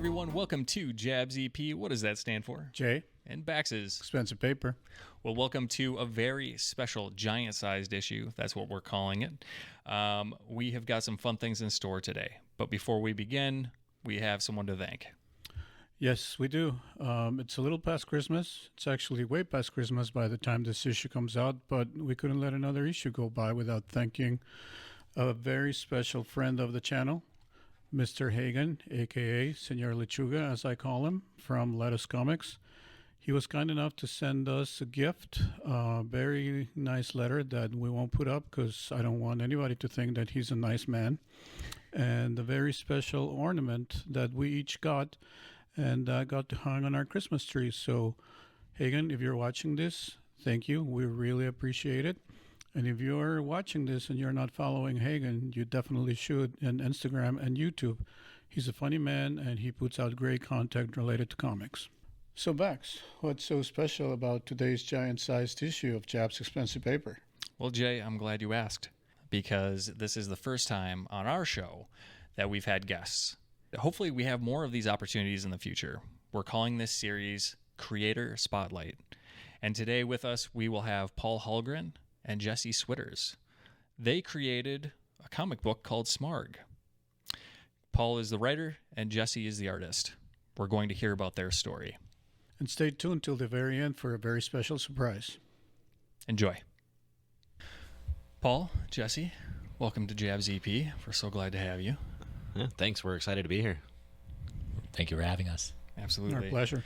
everyone. Welcome to Jabs EP. What does that stand for? J. And Bax's. Expensive paper. Well, welcome to a very special giant-sized issue. That's what we're calling it. We have got some fun things in store today. But before we begin, we have someone to thank. Yes, we do. It's a little past Christmas. It's actually way past Christmas by the time this issue comes out, but we couldn't let another issue go by without thanking a very special friend of the channel, Mr. Hallgren, a.k.a. Senor Lechuga, as I call him, from Lettuce Comics. He was kind enough to send us a gift, a very nice letter that we won't put up because I don't want anybody to think that he's a nice man, and a very special ornament that we each got and got to hang on our Christmas tree. So, Hallgren, if you're watching this, thank you. We really appreciate it. And if you're watching this and you're not following Hallgren, you definitely should on Instagram and YouTube. He's a funny man, and he puts out great content related to comics. So, Bax, what's so special about today's giant-sized issue of Jabs Expensive Paper? Well, Jay, I'm glad you asked, because this is the first time on our show that we've had guests. Hopefully we have more of these opportunities in the future. We're calling this series Creator Spotlight. And today with us, we will have Paul Hallgren and Jesse Switters. They created a comic book called Smarg. Paul is the writer and Jesse is the artist. We're going to hear about their story. And stay tuned till the very end for a very special surprise. Enjoy. Paul, Jesse, welcome to Jabs EP. We're so glad to have you. Yeah, thanks. We're excited to be here. Thank you for having us. Absolutely. Our pleasure.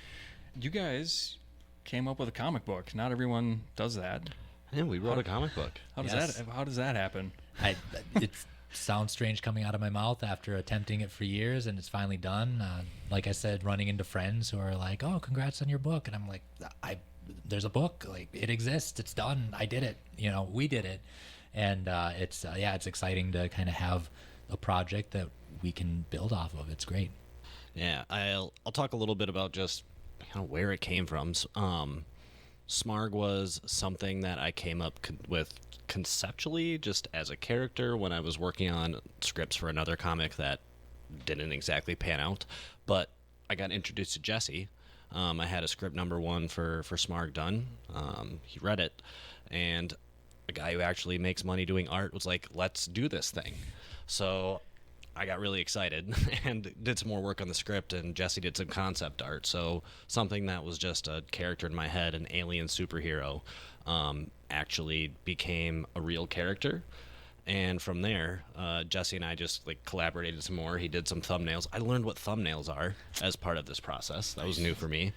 You guys came up with a comic book. Not everyone does that. Yeah, we wrote a comic book. How does Yes. that happen? It sounds strange coming out of my mouth after attempting it for years, and it's finally done. Like I said, running into friends who are like, "Oh, congrats on your book," and I'm like, "There's a book. Like, it exists. It's done. I did it. We did it." And it's exciting to kind of have a project that we can build off of. It's great. Yeah, I'll talk a little bit about just kind of where it came from. Smarg was something that I came up with conceptually just as a character when I was working on scripts for another comic that didn't exactly pan out. But I got introduced to Jesse. I had a script number 1 for Smarg done. He read it, and a guy who actually makes money doing art was like, "Let's do this thing." So I got really excited and did some more work on the script, and Jesse did some concept art. So something that was just a character in my head, an alien superhero, actually became a real character. And from there, Jesse and I just collaborated some more. He did some thumbnails. I learned what thumbnails are as part of this process. That was new for me.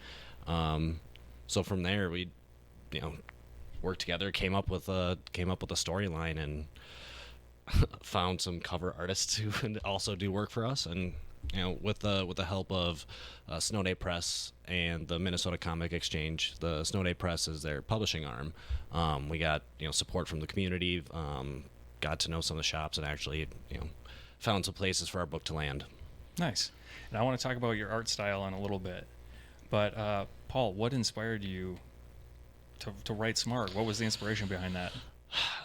So from there, we, worked together, came up with a storyline, and found some cover artists who also do work for us. And with the help of Snow Day Press and the Minnesota Comic Exchange, the Snow Day Press is their publishing arm. We got support from the community, got to know some of the shops, and actually found some places for our book to land. Nice. And I want to talk about your art style in a little bit. But Paul, what inspired you to write Smarg? What was the inspiration behind that?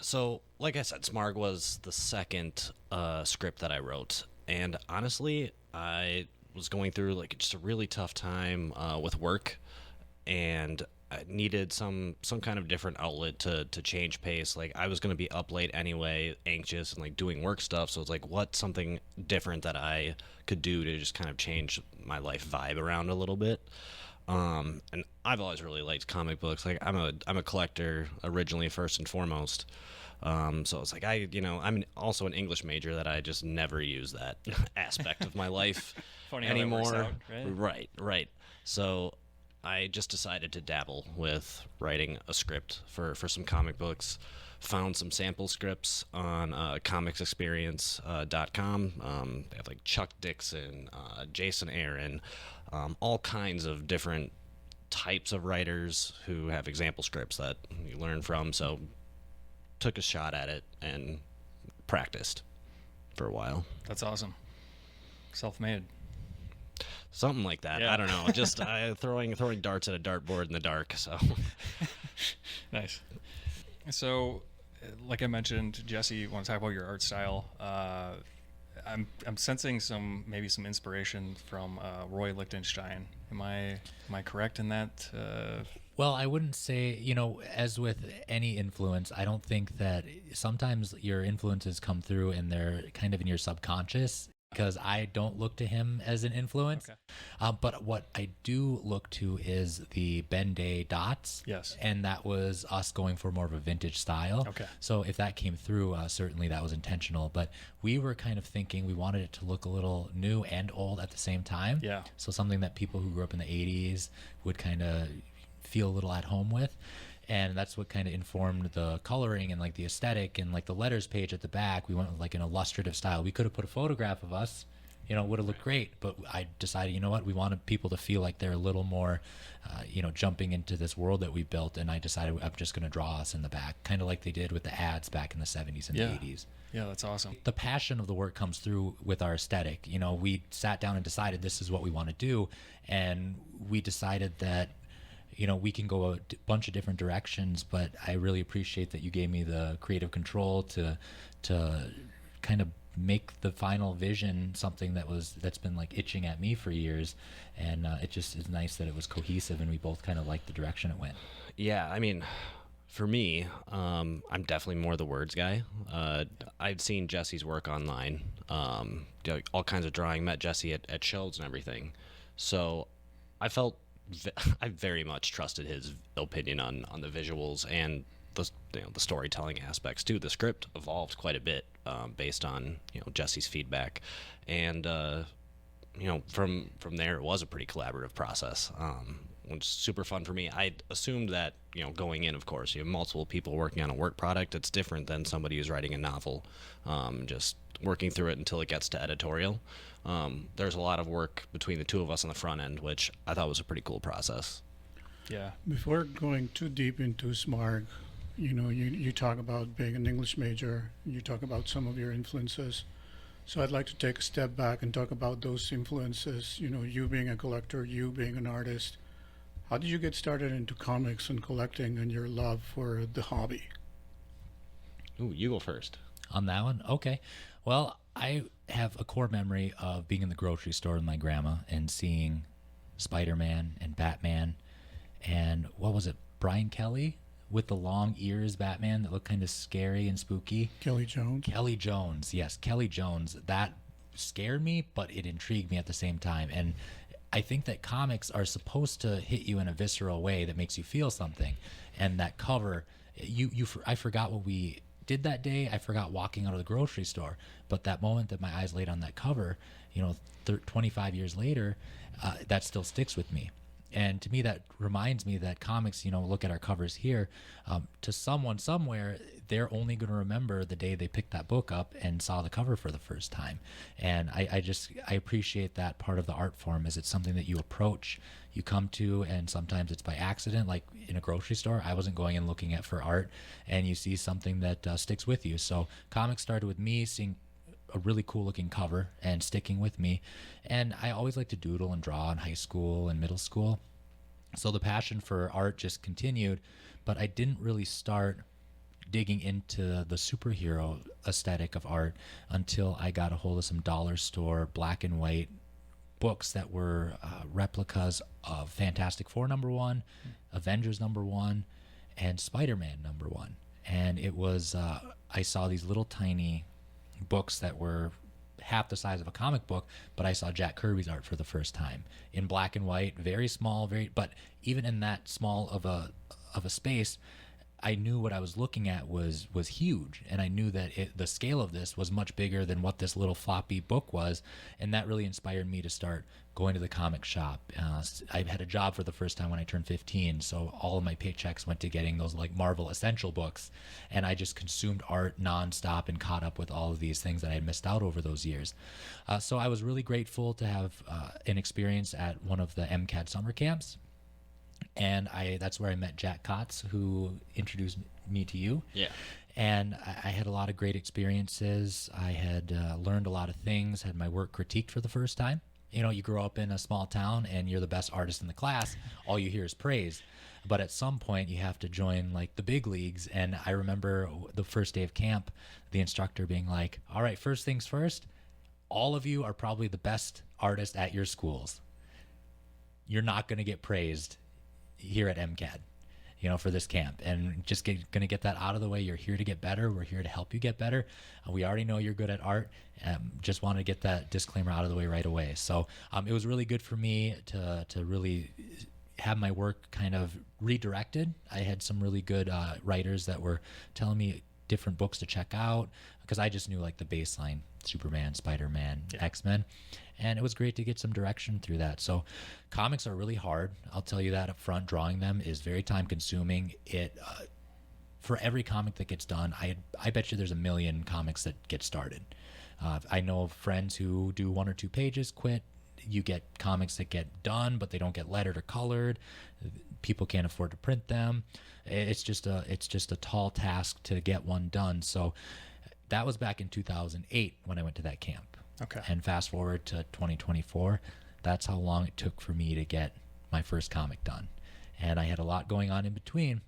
So, like I said, Smarg was the second script that I wrote. And honestly, I was going through just a really tough time with work, and I needed some kind of different outlet to change pace. I was going to be up late anyway, anxious and doing work stuff. So it's what's something different that I could do to just kind of change my life vibe around a little bit. And I've always really liked comic books. I'm a collector originally, first and foremost. So it's I'm also an English major that I just never use that aspect of my life Funny anymore. How that works out, Right. So I just decided to dabble with writing a script for some comic books. Found some sample scripts on comicsexperience.com. They have Chuck Dixon, Jason Aaron, all kinds of different types of writers who have example scripts that you learn from. So took a shot at it and practiced for a while. That's awesome. Self-made. Something like that. Yeah. I don't know. Just throwing darts at a dartboard in the dark. So Nice. So, like I mentioned, Jesse, you want to talk about your art style. I'm sensing maybe some inspiration from Roy Lichtenstein. Am I correct in that? Well, I wouldn't say, as with any influence, I don't think that sometimes your influences come through and they're kind of in your subconscious, because I don't look to him as an influence. Okay. But what I do look to is the Ben Day dots. Yes. And that was us going for more of a vintage style. Okay. So if that came through, certainly that was intentional. But we were kind of thinking we wanted it to look a little new and old at the same time. Yeah. So something that people who grew up in the 80s would kind of feel a little at home with. And that's what kind of informed the coloring and like the aesthetic, and like the letters page at the back. We went with like an illustrative style. We could have put a photograph of us, it would have looked great, but I decided, we wanted people to feel like they're a little more, jumping into this world that we built. And I decided I'm just going to draw us in the back, kind of like they did with the ads back in the 70s and the 80s. Yeah, that's awesome. The passion of the work comes through with our aesthetic. We sat down and decided this is what we want to do. And we decided that, we can go a bunch of different directions, but I really appreciate that you gave me the creative control to kind of make the final vision something that's been like itching at me for years. And it just is nice that it was cohesive and we both kind of liked the direction it went. Yeah, I mean, for me, I'm definitely more the words guy. I'd seen Jesse's work online, all kinds of drawing, met Jesse at shows and everything. So I very much trusted his opinion on the visuals and the storytelling aspects too. The script evolved quite a bit based on Jesse's feedback, and from there it was a pretty collaborative process. Which was super fun for me. I assumed that going in, of course, you have multiple people working on a work product. It's different than somebody who's writing a novel, just working through it until it gets to editorial. There's a lot of work between the two of us on the front end, which I thought was a pretty cool process. Yeah. Before going too deep into Smarg, you talk about being an English major, you talk about some of your influences. So I'd like to take a step back and talk about those influences, you being a collector, you being an artist. How did you get started into comics and collecting and your love for the hobby? Ooh, you go first. On that one? Okay. Well, I have a core memory of being in the grocery store with my grandma and seeing Spider-Man and Batman and what was it, Brian Kelly with the long ears Batman that looked kind of scary and spooky. Kelly Jones. Kelly Jones, yes, Kelly Jones. That scared me, but it intrigued me at the same time. And I think that comics are supposed to hit you in a visceral way that makes you feel something. And that cover, I forgot what we did that day. I forgot walking out of the grocery store, but that moment that my eyes laid on that cover, 25 years later, that still sticks with me. And to me, that reminds me that comics, look at our covers here, to someone somewhere, they're only going to remember the day they picked that book up and saw the cover for the first time. And I appreciate that part of the art form, is it's something that you approach, you come to, and sometimes it's by accident. Like in a grocery store, I wasn't going in looking for art, and you see something that sticks with you. So comics started with me seeing a really cool looking cover and sticking with me. And I always liked to doodle and draw in high school and middle school. So the passion for art just continued, but I didn't really start digging into the superhero aesthetic of art until I got a hold of some dollar store black and white books that were replicas of Fantastic Four #1, Avengers #1, and Spider-Man #1. And it was, I saw these little tiny books that were half the size of a comic book, but I saw Jack Kirby's art for the first time in black and white, very small, but even in that small of a space, I knew what I was looking at was huge, and I knew that the scale of this was much bigger than what this little floppy book was, and that really inspired me to start going to the comic shop. I had a job for the first time when I turned 15, so all of my paychecks went to getting those like Marvel Essential books, and I just consumed art nonstop and caught up with all of these things that I had missed out over those years. So I was really grateful to have an experience at one of the MCAD summer camps. And that's where I met Jack Kotz, who introduced me to you. Yeah. And I had a lot of great experiences. I had learned a lot of things, had my work critiqued for the first time. You grow up in a small town and you're the best artist in the class. All you hear is praise. But at some point you have to join like the big leagues. And I remember the first day of camp, the instructor being like, all right, first things first, all of you are probably the best artists at your schools. You're not going to get praised here at MCAD, for this camp. And just going to get that out of the way. You're here to get better. We're here to help you get better. We already know you're good at art. Just want to get that disclaimer out of the way right away. So it was really good for me to really have my work kind of redirected. I had some really good writers that were telling me different books to check out, because I just knew like the baseline: Superman, Spider-Man, X-Men. And it was great to get some direction through that. So comics are really hard. I'll tell you that up front. Drawing them is very time consuming. For every comic that gets done, I bet you there's a million comics that get started. I know friends who do 1 or 2 pages, quit. You get comics that get done, but they don't get lettered or colored. People can't afford to print them. It's just a tall task to get one done. So that was back in 2008 when I went to that camp. Okay. And fast forward to 2024, that's how long it took for me to get my first comic done. And I had a lot going on in between,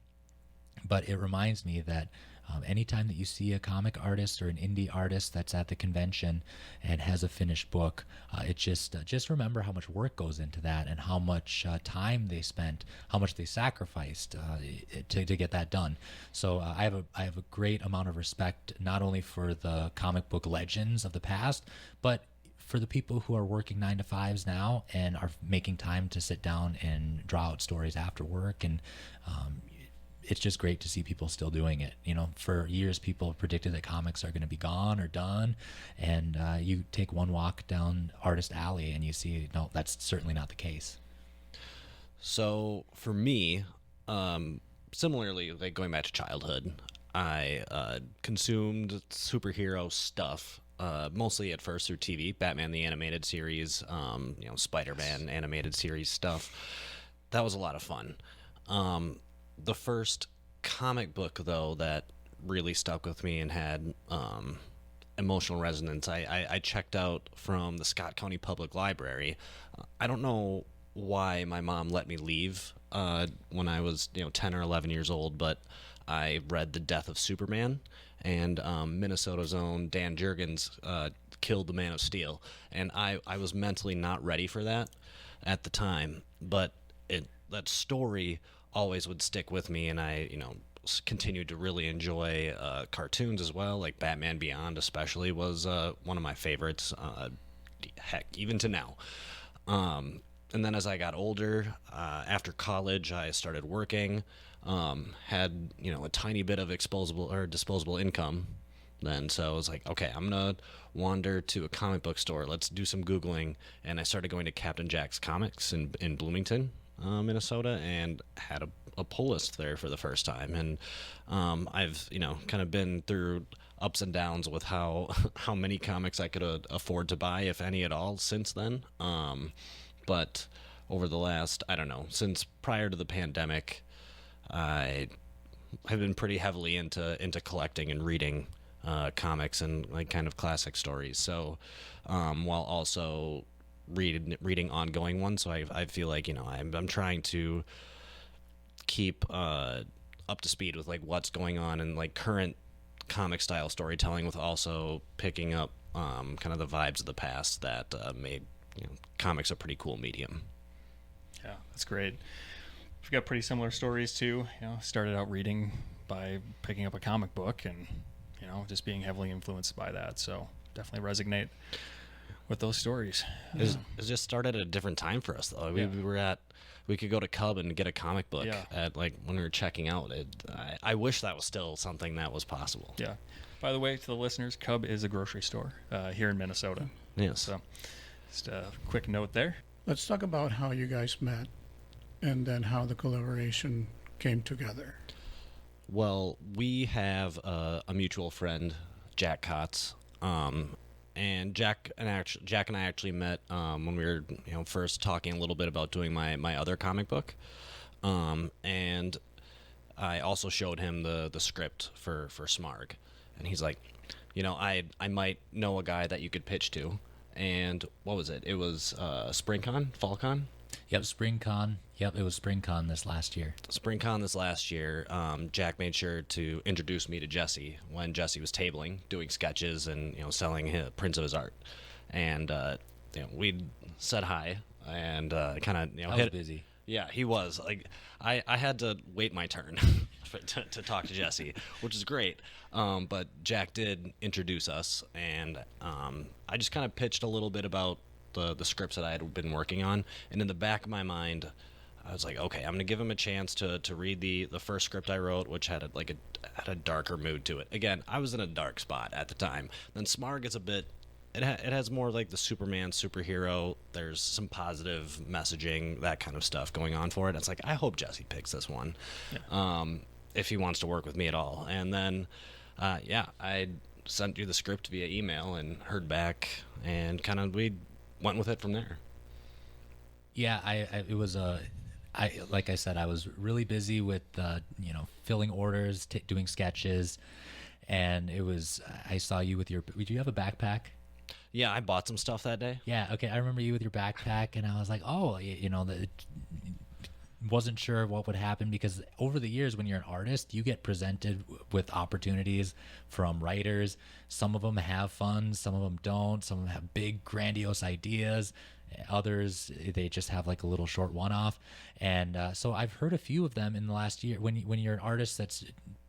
but it reminds me that anytime that you see a comic artist or an indie artist that's at the convention and has a finished book, it just remember how much work goes into that, and how much time they spent, how much they sacrificed to get that done. So I have a great amount of respect, not only for the comic book legends of the past, but for the people who are working 9 to 5s now and are making time to sit down and draw out stories after work. And it's just great to see people still doing it. For years, people predicted that comics are going to be gone or done. And you take one walk down Artist Alley and you see, no, that's certainly not the case. So for me, similarly, like going back to childhood, I consumed superhero stuff, mostly at first through TV, Batman the Animated Series, Spider-Man animated series stuff. That was a lot of fun. The first comic book, though, that really stuck with me and had emotional resonance, I checked out from the Scott County Public Library. I don't know why my mom let me leave when I was 10 or 11 years old, but I read The Death of Superman, and Minnesota's own Dan Jurgens killed the Man of Steel. And I was mentally not ready for that at the time, but that story always would stick with me, and I, continued to really enjoy cartoons as well, like Batman Beyond especially was one of my favorites, heck, even to now. And then as I got older, after college, I started working, had, a tiny bit of disposable income then, so I was like, okay, I'm gonna wander to a comic book store, let's do some Googling, and I started going to Captain Jack's Comics in Bloomington, Minnesota, and had a pull list there for the first time. And I've kind of been through ups and downs with how many comics I could afford to buy, if any at all, since then. But over the last, I don't know, since prior to the pandemic, I have been pretty heavily into collecting and reading comics and like kind of classic stories. So while also reading ongoing ones, so I feel like I'm trying to keep up to speed with like what's going on in like current comic style storytelling, with also picking up kind of the vibes of the past that made comics a pretty cool medium. Yeah, that's great. We've got pretty similar stories too. Started out reading by picking up a comic book and just being heavily influenced by that. So definitely resonate with those stories. It just started at a different time for us, though. We could go to Cub and get a comic book at like when we were checking out. I wish that was still something that was possible. Yeah. By the way, to the listeners, Cub is a grocery store here in Minnesota. Yes. So just a quick note there. Let's talk about how you guys met and then how the collaboration came together. Well, we have a mutual friend, Jack Kotz, and Jack and I actually met when we were first talking a little bit about doing my other comic book, and I also showed him the script for Smarg, and he's like, I might know a guy that you could pitch to. And what was it? It was SpringCon, FallCon. Yep, SpringCon. Yep, it was SpringCon this last year. SpringCon this last year, Jack made sure to introduce me to Jesse when Jesse was tabling, doing sketches and selling prints of his art. and we said hi and kind of I was busy. Yeah, he was. Like, I had to wait my turn to talk to Jesse, which is great. But Jack did introduce us, and I just kind of pitched a little bit about the scripts that I had been working on. And in the back of my mind, I was like, okay, I'm going to give him a chance to read the first script I wrote, which had a darker mood to it. Again, I was in a dark spot at the time. Then Smarg is a bit... It has more like the Superman superhero. There's some positive messaging, that kind of stuff going on for it. It's like, I hope Jesse picks this one, if he wants to work with me at all. And then, I sent you the script via email and heard back, and kind of we went with it from there. Yeah, it was like I said, I was really busy with filling orders, doing sketches, and it was. I saw you with your. Do you have a backpack? Yeah, I bought some stuff that day. Yeah, okay. I remember you with your backpack, and I was like, oh, wasn't sure what would happen, because over the years, when you're an artist, you get presented with opportunities from writers. Some of them have funds, some of them don't. Some of them have big, grandiose ideas. Others, they just have like a little short one-off. And so I've heard a few of them in the last year. When you're an artist that's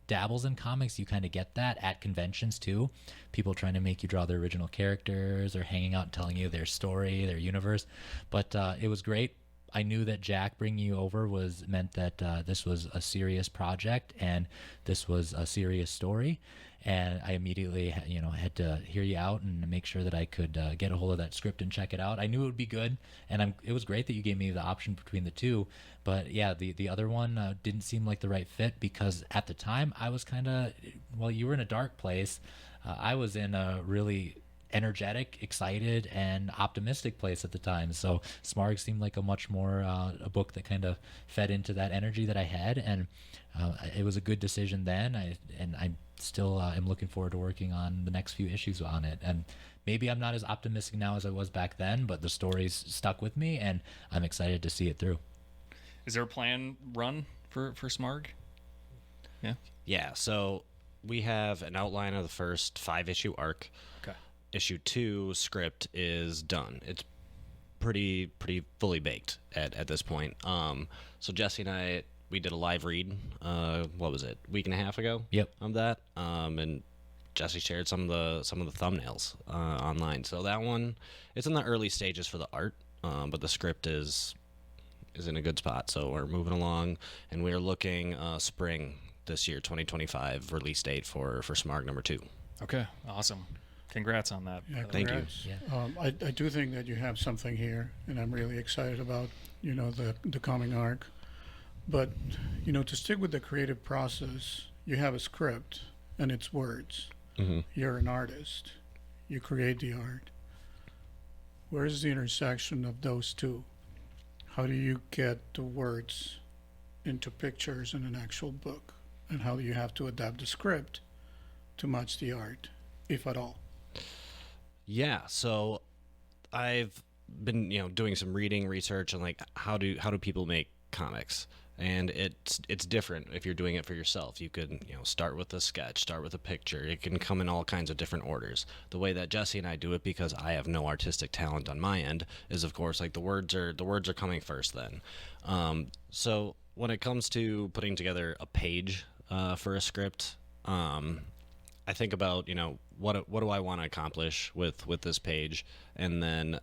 dabbles in comics, you kind of get that at conventions too. People trying to make you draw their original characters, or hanging out and telling you their story, their universe. But it was great. I knew that Jack bringing you over meant that this was a serious project, and this was a serious story. And I immediately, had to hear you out and make sure that I could get a hold of that script and check it out. I knew it would be good, and it was great that you gave me the option between the two. But yeah, the other one didn't seem like the right fit, because at the time I was kind of, you were in a dark place. I was in a really energetic, excited, and optimistic place at the time. So Smarg seemed like a much more a book that kind of fed into that energy that I had, and it was a good decision then. I still am looking forward to working on the next few issues on it. And maybe I'm not as optimistic now as I was back then, but the story's stuck with me, and I'm excited to see it through. Is there a plan run for Smarg? Yeah. Yeah. So we have an outline of the first 5-issue arc. Okay. Issue 2 script is done. It's pretty fully baked at this point. So Jesse and I, we did a live read. What was it? Week and a half ago. Yep. Of that. And Jesse shared some of the thumbnails online. So that one, it's in the early stages for the art, but the script is in a good spot. So we're moving along, and we're looking spring this year, 2025 release date for Smarg number 2. Okay. Awesome. Congrats on that. Yeah, Thank you. congrats. Yeah. I do think that you have something here, and I'm really excited about the coming arc. But to stick with the creative process, you have a script and it's words. Mm-hmm. You're an artist. You create the art. Where is the intersection of those two? How do you get the words into pictures in an actual book? And how do you have to adapt the script to match the art, if at all? Yeah, so I've been doing some reading research on like how do people make comics, and it's different if you're doing it for yourself. You could start with a sketch, start with a picture. It can come in all kinds of different orders. The way that Jesse and I do it, because I have no artistic talent on my end, is of course like the words are coming first. Then, so when it comes to putting together a page for a script, I think about what do I want to accomplish with this page, and then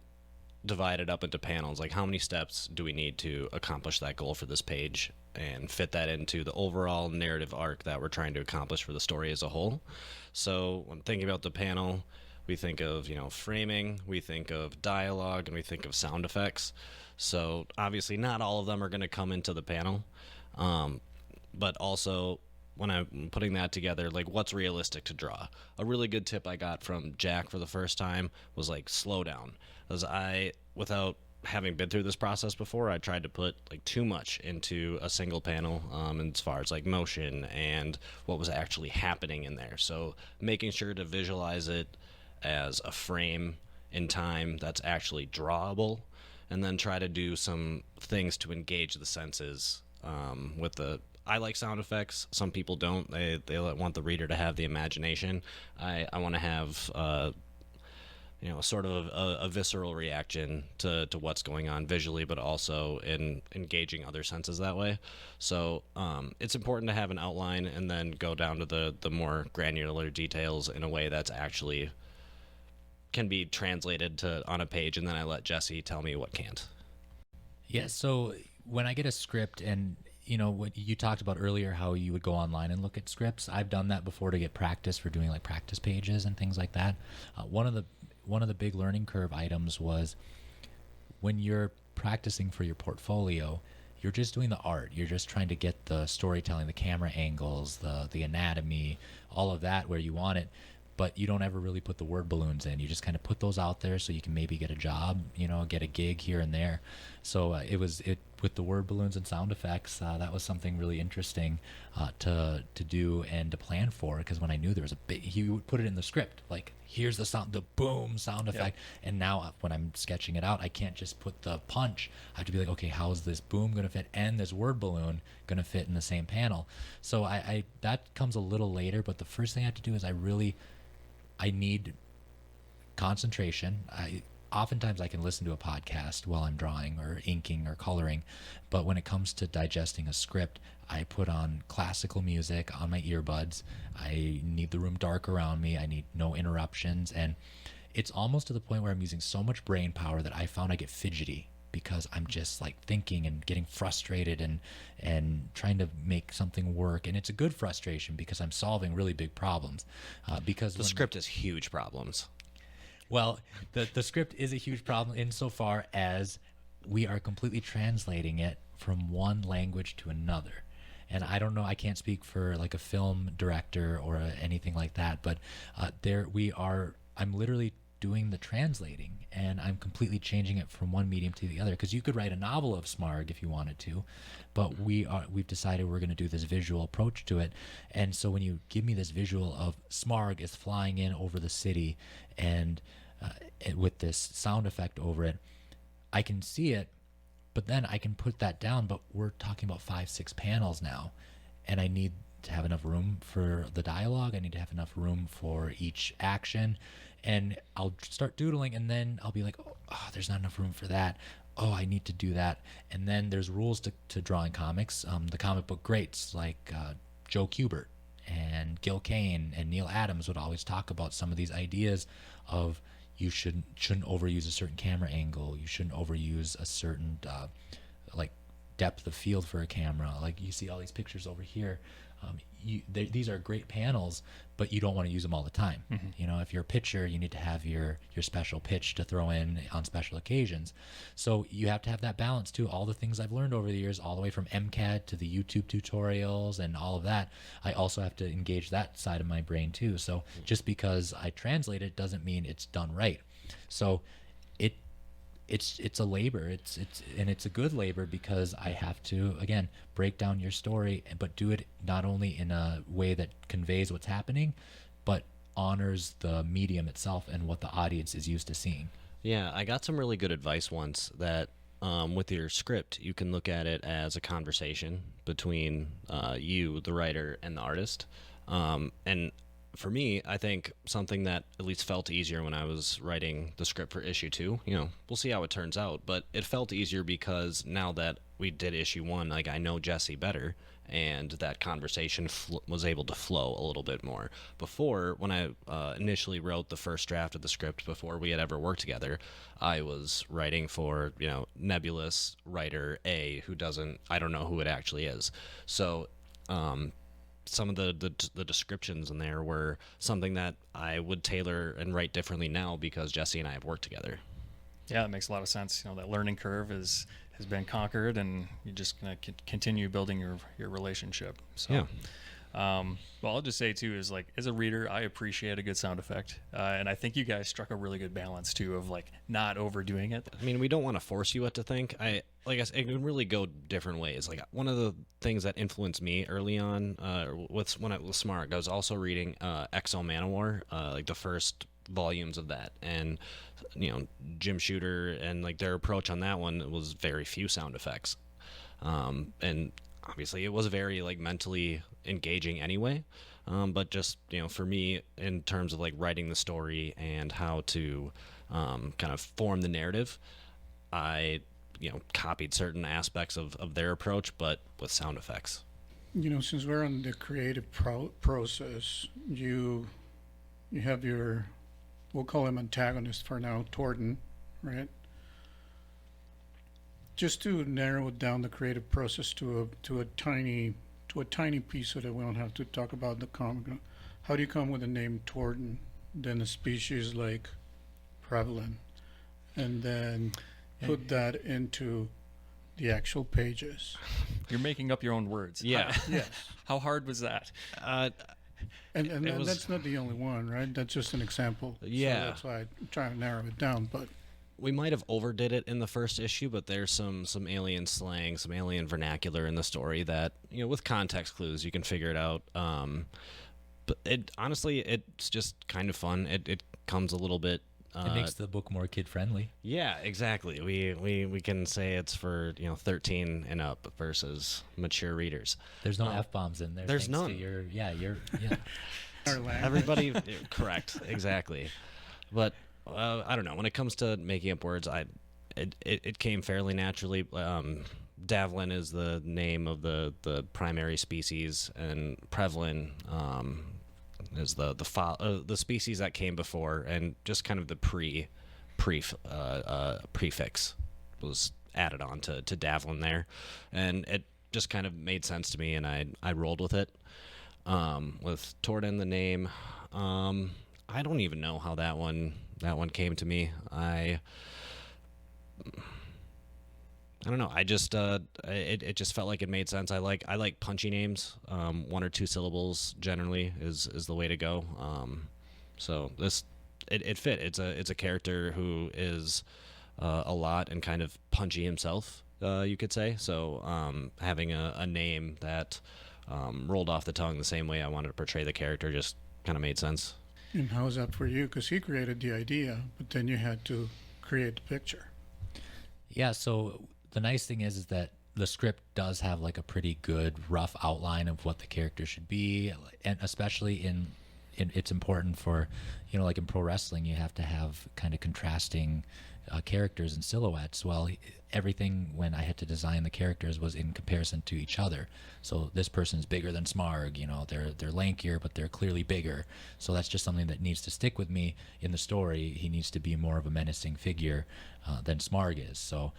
divide it up into panels. Like, how many steps do we need to accomplish that goal for this page, and fit that into the overall narrative arc that we're trying to accomplish for the story as a whole. So when thinking about the panel, we think of framing, we think of dialogue, and we think of sound effects. So obviously not all of them are going to come into the panel, but also when I'm putting that together, like, what's realistic to draw? A really good tip I got from Jack for the first time was like, slow down. Because without having been through this process before, I tried to put like too much into a single panel, as far as like motion and what was actually happening in there. So making sure to visualize it as a frame in time that's actually drawable, and then try to do some things to engage the senses with the... I like sound effects. Some people don't. They want the reader to have the imagination. I want to have sort of a visceral reaction to what's going on visually, but also in engaging other senses that way. So it's important to have an outline and then go down to the more granular details in a way that's actually can be translated to on a page, and then I let Jesse tell me what can't. Yeah, so when I get a script, and what you talked about earlier, how you would go online and look at scripts, I've done that before to get practice for doing like practice pages and things like that. One of the big learning curve items was when you're practicing for your portfolio, you're just doing the art. You're just trying to get the storytelling, the camera angles, the anatomy, all of that where you want it. But you don't ever really put the word balloons in. You just kind of put those out there so you can maybe get a job, get a gig here and there. So it with the word balloons and sound effects. That was something really interesting to do and to plan for, because when I knew there was he would put it in the script, like here's the boom sound effect. Yep. And now when I'm sketching it out, I can't just put the punch. I have to be like, okay, how is this boom going to fit and this word balloon going to fit in the same panel? So I that comes a little later, but the first thing I have to do is I need concentration. Oftentimes I can listen to a podcast while I'm drawing or inking or coloring, but when it comes to digesting a script, I put on classical music on my earbuds. I need the room dark around me. I need no interruptions, and it's almost to the point where I'm using so much brain power that I found I get fidgety, because I'm just like thinking and getting frustrated and trying to make something work. And it's a good frustration because I'm solving really big problems. Because the script is huge problems. Well, the script is a huge problem insofar as we are completely translating it from one language to another. And I don't know, I can't speak for like a film director or anything like that, but I'm literally doing the translating, and I'm completely changing it from one medium to the other. Because you could write a novel of Smarg if you wanted to, but we've decided we're going to do this visual approach to it. And so when you give me this visual of Smarg is flying in over the city, and with this sound effect over it, I can see it, but then I can put that down. But we're talking about 5-6 panels now, and I need to have enough room for the dialogue. I need to have enough room for each action. And I'll start doodling, and then I'll be like, oh, there's not enough room for that. Oh, I need to do that. And then there's rules to drawing comics. The comic book greats like Joe Kubert and Gil Kane and Neil Adams would always talk about some of these ideas of you shouldn't overuse a certain camera angle. You shouldn't overuse a certain like depth of field for a camera. Like you see all these pictures over here. These are great panels, but you don't want to use them all the time. Mm-hmm. If you're a pitcher, you need to have your special pitch to throw in on special occasions. So you have to have that balance too. All the things I've learned over the years, all the way from MCAD to the YouTube tutorials and all of that, I also have to engage that side of my brain too. So just because I translate it doesn't mean it's done right. So it's a labor. It's a good labor, because I have to, again, break down your story, but do it not only in a way that conveys what's happening, but honors the medium itself and what the audience is used to seeing. Yeah, I got some really good advice once that with your script, you can look at it as a conversation between you, the writer, and the artist. And for me, I think something that at least felt easier when I was writing the script for issue 2, we'll see how it turns out, but it felt easier because now that we did issue 1, like I know Jesse better, and that conversation was able to flow a little bit more. Before, when I initially wrote the first draft of the script before we had ever worked together, I was writing for, nebulous writer A I don't know who it actually is. So, some of the descriptions in there were something that I would tailor and write differently now because Jesse and I have worked together. Yeah, it makes a lot of sense. That learning curve has been conquered, and you're just going to continue building your relationship. So, yeah. Well, I'll just say too is, like, as a reader, I appreciate a good sound effect, and I think you guys struck a really good balance too of like not overdoing it. I mean, we don't want to force you what to think. Like I said, it can really go different ways. Like one of the things that influenced me early on with Smarg, I was also reading Exo Manowar, like the first volumes of that, and Jim Shooter, and like their approach on that one was very few sound effects, and obviously it was very like mentally engaging anyway, But just, for me, in terms of like writing the story and how to kind of form the narrative, I, copied certain aspects of their approach, but with sound effects. Since we're on the creative process, you have your, we'll call him antagonist for now, Torton, right? Just to narrow it down, the creative process to a tiny piece so that we don't have to talk about the comic. How do you come with the name Torton, then a species like prevalent, and then put that into the actual pages? You're making up your own words. Yeah. Yes. How hard was that? And It was- that's not the only one, right? That's just an example. Yeah. So that's why I'm trying to narrow it down. But We might have overdid it in the first issue, but there's some alien slang, some alien vernacular in the story that, with context clues, you can figure it out. But it's just kind of fun. It comes a little bit. It makes the book more kid friendly. Yeah, exactly. We can say it's for 13 and up versus mature readers. There's no F-bombs in there. There's thanks to none. yeah. our language. Everybody, correct, exactly. But I don't know. When it comes to making up words, it came fairly naturally. Davlin is the name of the primary species, and Prevlin is the species that came before, and just kind of the prefix was added on to Davlin there, and it just kind of made sense to me, and I rolled with it. With Torden, the name, I don't even know how that one came to me. I don't know. I just it just felt like it made sense. I like punchy names. 1 or 2 syllables generally is the way to go. So this it fit. It's a character who is a lot and kind of punchy himself, you could say. So having a name that rolled off the tongue the same way I wanted to portray the character just kind of made sense. And how's that for you? Because he created the idea, but then you had to create the picture. Yeah, so the nice thing is that the script does have like a pretty good rough outline of what the character should be, and especially in it's important for, like in pro wrestling, you have to have kind of contrasting characters and silhouettes. Well, everything when I had to design the characters was in comparison to each other. So this person's bigger than Smarg, they're lankier, but they're clearly bigger. So that's just something that needs to stick with me in the story. He needs to be more of a menacing figure than Smarg is. So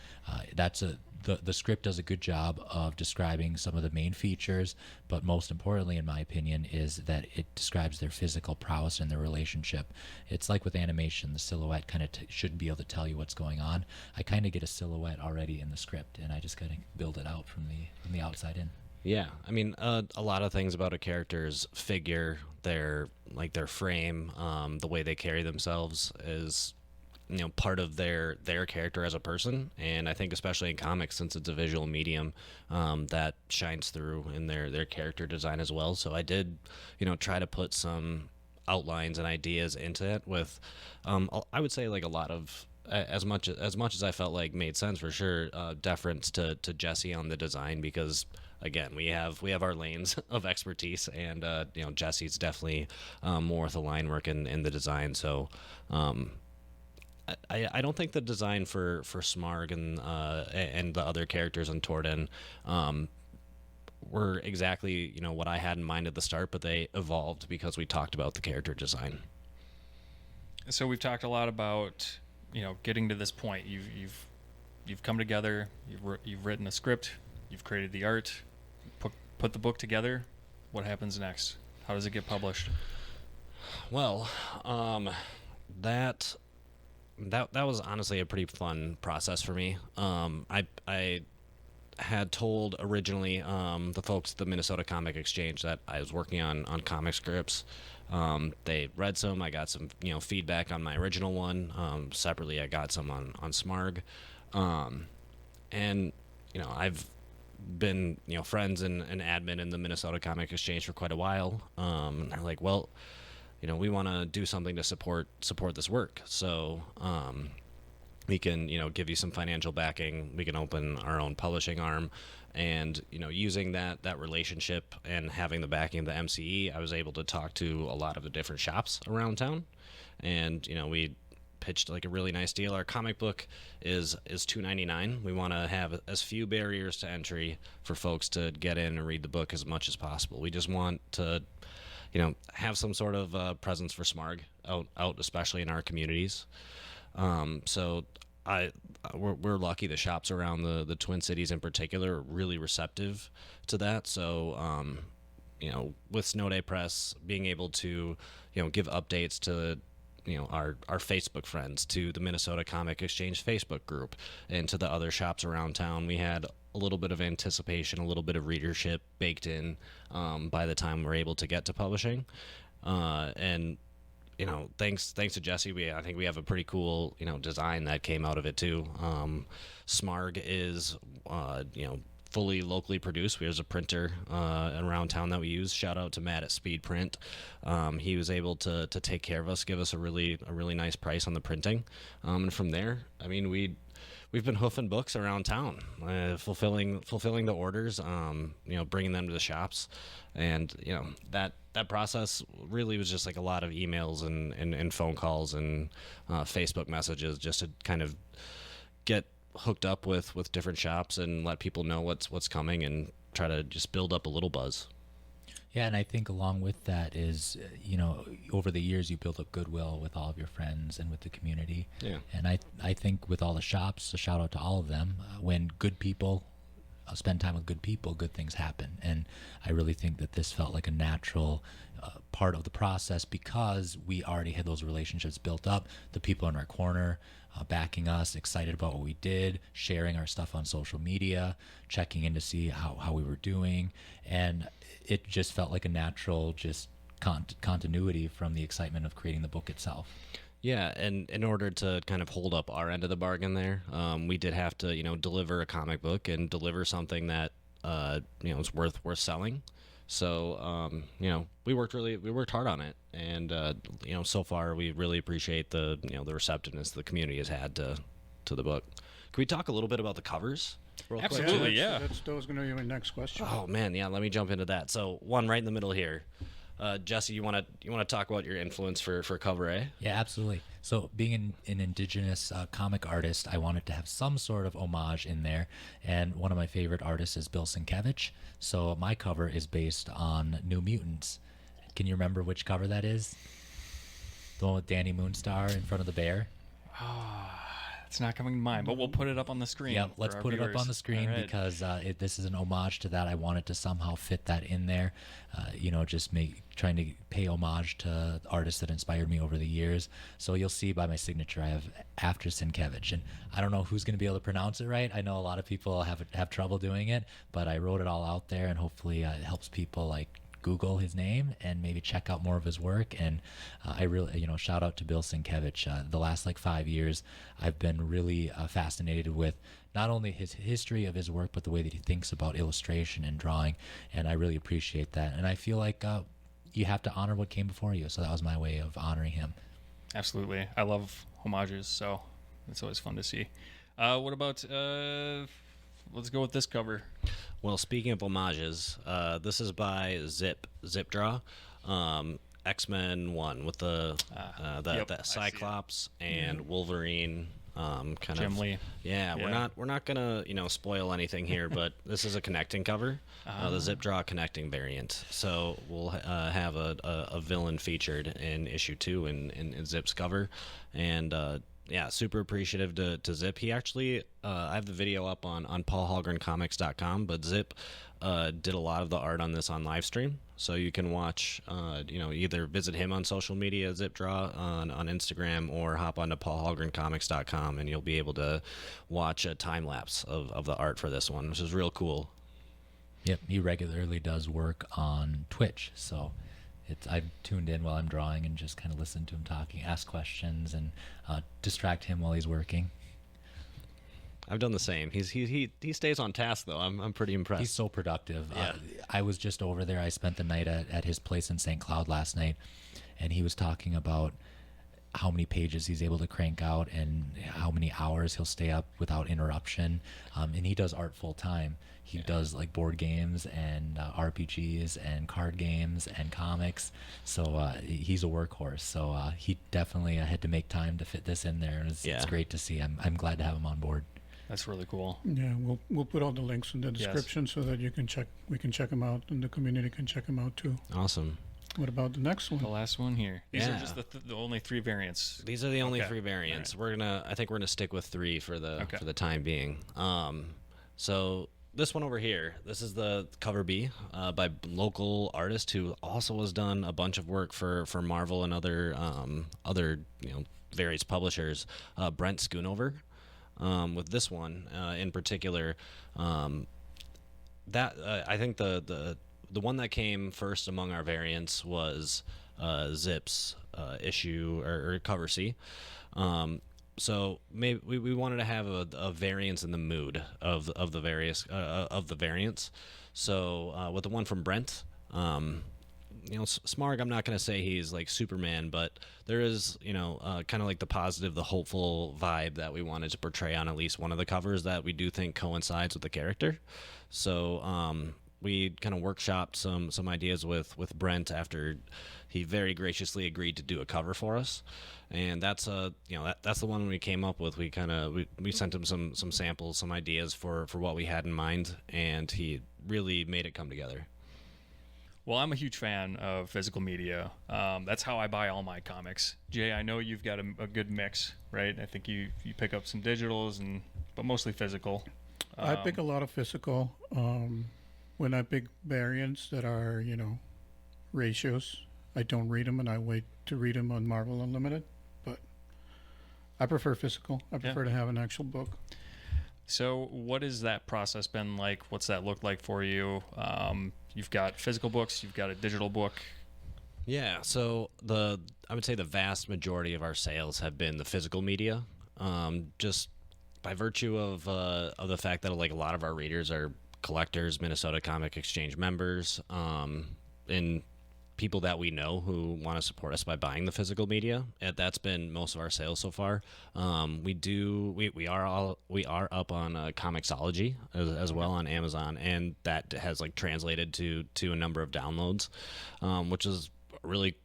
the script does a good job of describing some of the main features, but most importantly, in my opinion, is that it describes their physical prowess and their relationship. It's like with animation, the silhouette kind of should be able to tell you what's going on. I kind of get a silhouette already in the script, and I just got to build it out from the outside in. Yeah, I mean, a lot of things about a character's figure, their frame, the way they carry themselves is part of their character as a person. And I think especially in comics, since it's a visual medium, that shines through in their character design as well. So I did try to put some outlines and ideas into it with I would say like a lot of as much as I felt like made sense for sure, deference to Jesse on the design, because again, we have our lanes of expertise, and Jesse's definitely more with the line work in the design. So I don't think the design for Smarg and the other characters in Torden were exactly what I had in mind at the start, but they evolved because we talked about the character design. So we've talked a lot about getting to this point. You've come together. You've written a script. You've created the art. Put the book together. What happens next? How does it get published? Well, that was honestly a pretty fun process for me. I had told originally the folks at the Minnesota Comic Exchange that I was working on comic scripts. They read some. I got some feedback on my original one. Separately, I got some on Smarg, and I've been friends and admin in the Minnesota Comic Exchange for quite a while. And they're like, well, we want to do something to support this work. So we can, give you some financial backing. We can open our own publishing arm. And, using that relationship and having the backing of the MCE, I was able to talk to a lot of the different shops around town. And, we pitched like a really nice deal. Our comic book is $2.99. We want to have as few barriers to entry for folks to get in and read the book as much as possible. We just want to, have some sort of presence for Smarg out, especially in our communities. So we're lucky the shops around the Twin Cities in particular are really receptive to that. So, with Snow Day Press being able to, give updates to, our Facebook friends, to the Minnesota Comic Exchange Facebook group, and to the other shops around town, we had a little bit of anticipation, a little bit of readership baked in by the time we're able to get to publishing. And thanks to Jesse, I think we have a pretty cool, design that came out of it too. Smarg is, fully locally produced. There's a printer around town that we use. Shout out to Matt at Speed Print. He was able to take care of us, give us a really nice price on the printing. And from there, I mean, we've been hoofing books around town, fulfilling the orders, bringing them to the shops. And, that process really was just like a lot of emails and phone calls and Facebook messages just to kind of get hooked up with different shops and let people know what's coming and try to just build up a little buzz. Yeah, and I think along with that is, over the years you build up goodwill with all of your friends and with the community. Yeah. And I think with all the shops, a shout out to all of them, when good people spend time with good people, good things happen. And I really think that this felt like a natural part of the process because we already had those relationships built up. The people in our corner backing us, excited about what we did, sharing our stuff on social media, checking in to see how we were doing. And it just felt like a natural just continuity from the excitement of creating the book itself. Yeah, and in order to kind of hold up our end of the bargain there, we did have to, deliver a comic book and deliver something that, is worth selling. So, we worked hard on it, and so far we really appreciate the receptiveness the community has had to the book. Can we talk a little bit about the covers? Real quick? Absolutely, yeah. That was going to be my next question. Oh man, yeah. Let me jump into that. So one right in the middle here. Jesse, you want to talk about your influence for Cover A? Yeah, absolutely. So being an indigenous comic artist, I wanted to have some sort of homage in there. And one of my favorite artists is Bill Sienkiewicz. So my cover is based on New Mutants. Can you remember which cover that is? The one with Danny Moonstar in front of the bear? It's not coming to mind, but we'll put it up on the screen. Yeah, let's put it up on the screen because this is an homage to that. I wanted to somehow fit that in there, just trying to pay homage to artists that inspired me over the years. So you'll see by my signature, I have After Sienkiewicz, and I don't know who's going to be able to pronounce it right. I know a lot of people have trouble doing it, but I wrote it all out there, and hopefully it helps people like Google his name and maybe check out more of his work. And I really, shout out to Bill Sienkiewicz. The last 5 years, I've been really fascinated with not only his history of his work, but the way that he thinks about illustration and drawing. And I really appreciate that. And I feel like you have to honor what came before you. So that was my way of honoring him. Absolutely. I love homages, so it's always fun to see. What about, let's go with this cover. Well, speaking of homages, this is by Zip Draw, X-Men 1 with the Cyclops and Wolverine kind Jim of. Lee. Yeah, we're not gonna spoil anything here, but this is a connecting cover, the Zip Draw connecting variant. So we'll have a villain featured in issue 2 in Zip's cover, and. Yeah, super appreciative to Zip. He actually, I have the video up on paulhallgrencomics.com, but Zip did a lot of the art on this on live stream. So you can watch, either visit him on social media, Zip Draw on Instagram, or hop onto paulhallgrencomics.com, and you'll be able to watch a time lapse of the art for this one, which is real cool. Yep, he regularly does work on Twitch, so I've tuned in while I'm drawing and just kind of listen to him talking, ask questions, and distract him while he's working. I've done the same. He stays on task though. I'm pretty impressed. He's so productive. Yeah. I was just over there. I spent the night at his place in St. Cloud last night, and he was talking about how many pages he's able to crank out and how many hours he'll stay up without interruption. And he does art full time. He does like board games and RPGs and card games and comics. So he's a workhorse. So he definitely had to make time to fit this in there. And it's great to see. I'm glad to have him on board. That's really cool. Yeah, we'll put all the links in the description so that we can check them out, and the community can check them out too. Awesome. What about the next one? The last one here. These are just the only 3 variants. These are the only 3 variants. Right. I think we're gonna stick with 3 for the time being. So this one over here, this is the cover B by local artist who also has done a bunch of work for Marvel and other various publishers. Brent Schoonover. With this one in particular, I think the one that came first among our variants was Zip's issue or cover C. So maybe we wanted to have a variance in the mood of the variants. So with the one from Brent, Smarg, I'm not going to say he's like Superman, but there is, kind of like the positive, the hopeful vibe that we wanted to portray on at least one of the covers that we do think coincides with the character. So we kind of workshopped some ideas with Brent after he very graciously agreed to do a cover for us. And that's that's the one we came up with. We sent him some samples, some ideas for what we had in mind, and he really made it come together. Well, I'm a huge fan of physical media. That's how I buy all my comics. Jay, I know you've got a good mix, right? I think you pick up some digitals, but mostly physical. I pick a lot of physical. When I pick variants that are, ratios, I don't read them, and I wait to read them on Marvel Unlimited. But I prefer physical. I prefer to have an actual book. So what has that process been like? What's that look like for you? You've got physical books, you've got a digital book. Yeah, so I would say the vast majority of our sales have been the physical media, just by virtue of the fact that like a lot of our readers are collectors, Minnesota Comic Exchange members, and people that we know who want to support us by buying the physical media. And that's been most of our sales so far. We are up on Comixology as well on Amazon, and that has like translated to a number of downloads, which is really,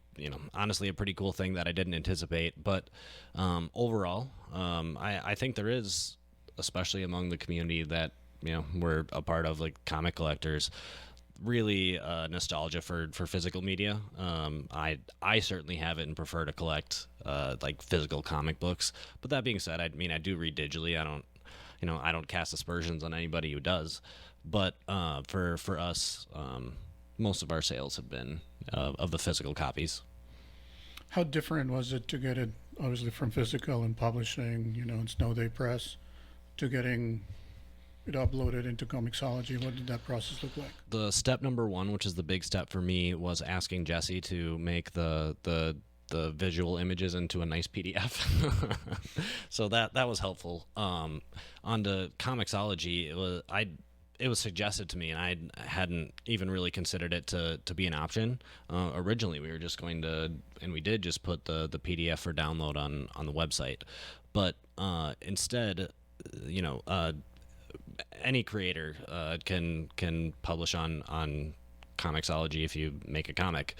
honestly a pretty cool thing that I didn't anticipate. But overall, I think there is, especially among the community that we're a part of, like comic collectors, really nostalgia for physical media. I certainly have it and prefer to collect like physical comic books. But that being said, I do read digitally. I don't cast aspersions on anybody who does. But for us, most of our sales have been of the physical copies. How different was it to get it, obviously from physical and publishing, in Snow Day Press, to getting it uploaded into Comixology? What did that process look like? The step number 1, which is the big step for me, was asking Jesse to make the visual images into a nice PDF. So that was helpful. On the Comixology, it was suggested to me, and I hadn't even really considered it to be an option. Originally, we were just going to, and we did just put the PDF for download on the website, but instead, any creator can publish on Comixology if you make a comic,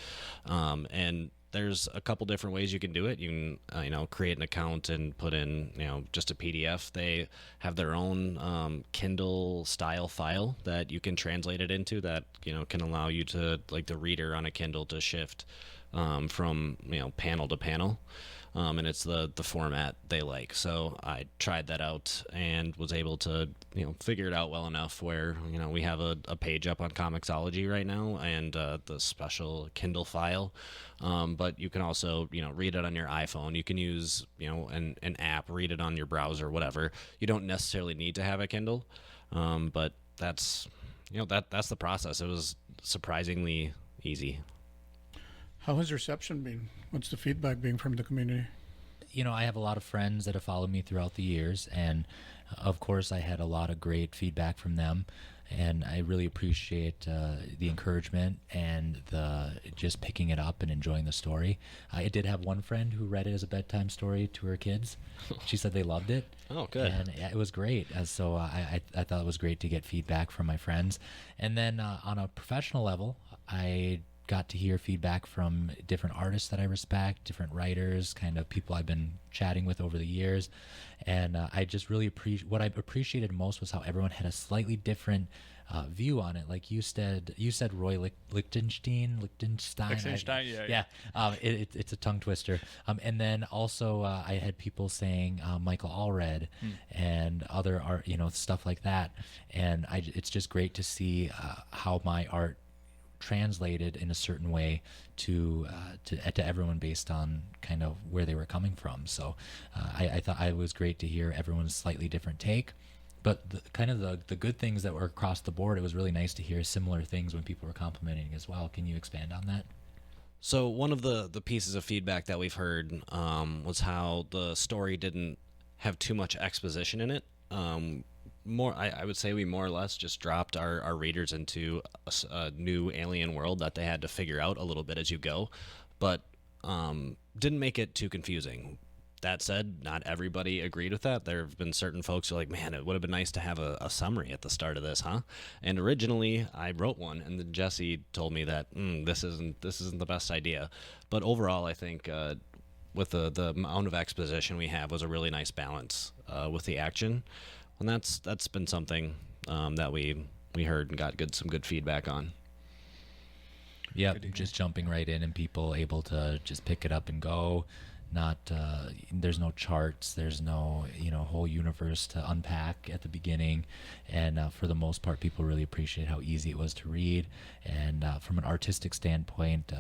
and there's a couple different ways you can do it. You can create an account and put in just a PDF. They have their own Kindle style file that you can translate it into that can allow you to, like the reader on a Kindle, to shift from panel to panel. And it's the format they like. So I tried that out and was able to figure it out well enough where we have a page up on Comixology right now and the special Kindle file. But you can also read it on your iPhone. You can use an app, read it on your browser, whatever. You don't necessarily need to have a Kindle, but that's that's the process. It was surprisingly easy. How has reception been? What's the feedback being from the community? I have a lot of friends that have followed me throughout the years, and of course I had a lot of great feedback from them. and I really appreciate the encouragement and the just picking it up and enjoying the story. I did have one friend who read it as a bedtime story to her kids. She said they loved it. Oh, good. And it was great. So I thought it was great to get feedback from my friends. And then on a professional level, I got to hear feedback from different artists that I respect, different writers, kind of people I've been chatting with over the years. And I just really what I appreciated most was how everyone had a slightly different view on it. Like you said Roy Lichtenstein. Yeah. It's a tongue twister. And then also I had people saying Michael Allred and other art, stuff like that. And it's just great to see how my art translated in a certain way to everyone based on kind of where they were coming from. So I thought it was great to hear everyone's slightly different take. But the good things that were across the board, it was really nice to hear similar things when people were complimenting as well. Can you expand on that? So one of the pieces of feedback that we've heard was how the story didn't have too much exposition in it. I would say we more or less just dropped our readers into a new alien world that they had to figure out a little bit as you go, but didn't make it too confusing. That said, not everybody agreed with that. There have been certain folks who are like, man, it would have been nice to have a summary at the start of this, huh? And originally I wrote one, and then Jesse told me that this isn't the best idea. But overall, I think with the amount of exposition we have was a really nice balance with the action. And that's been something that we heard and got some good feedback on. Yeah, just jumping right in and people able to just pick it up and go. Not there's no charts, there's no whole universe to unpack at the beginning, and for the most part, people really appreciate how easy it was to read. And from an artistic standpoint,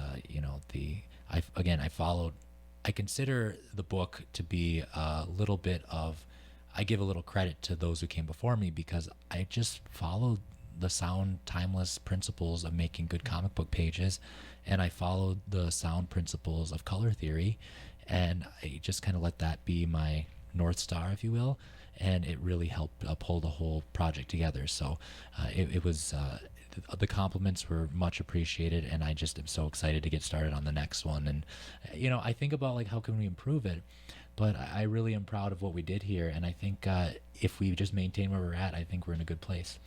I consider the book to be a little bit of. I give a little credit to those who came before me because I just followed the sound, timeless principles of making good comic book pages, and I followed the sound principles of color theory, and I just kind of let that be my North Star, if you will, and it really helped pull the whole project together. So it was the compliments were much appreciated, and I just am so excited to get started on the next one. And I think about like how can we improve it. But I really am proud of what we did here, and I think if we just maintain where we're at, I think we're in a good place.